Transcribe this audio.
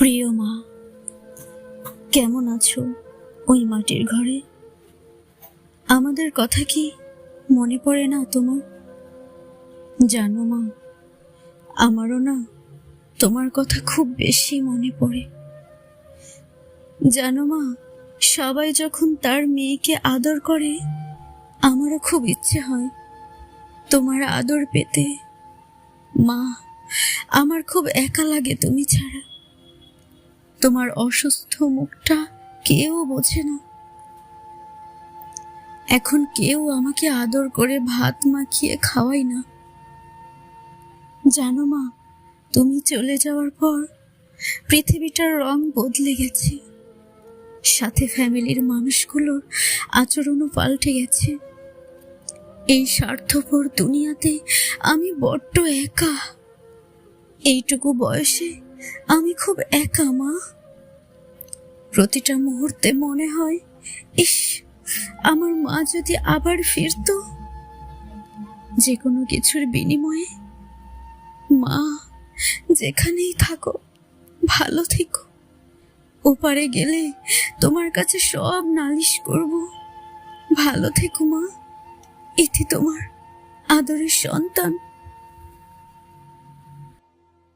প্রিয় মা, কেমন আছো ওই মাটির ঘরে? আমাদের কথা কি মনে পড়ে না তোমার? জানো মা, আমারও না তোমার কথা খুব বেশি মনে পড়ে। জানো মা, সবাই যখন তার মেয়েকে আদর করে, আমারও খুব ইচ্ছে হয় তোমার আদর পেতে। মা, আমার খুব একা লাগে তুমি ছাড়া। তোমার অসুস্থ মুখটা কেউ বোঝে না। এখন কেউ আমাকে আদর করে ভাত মাখিয়ে খাওয়াই না। জানো মা, তুমি চলে যাওয়ার পর পৃথিবীটার রং বদলে গেছে, সাথে ফ্যামিলির মানুষগুলোর আচরণও পাল্টে গেছে। এই স্বার্থপর দুনিয়াতে আমি বড্ড একা। এইটুকু বয়সে আমি খুব একা মা। প্রতিটা মুহূর্তে মনে হয়, ইস, আমার মা যদি আবার ফিরতো। যে কোনো কিছুর বিনিময়ে মা, যেখানেই থাকো ভালো থেকো। ওপারে গেলে তোমার কাছে সব নালিশ করব। ভালো থেকো মা। ইতি তোমার আদরের সন্তান।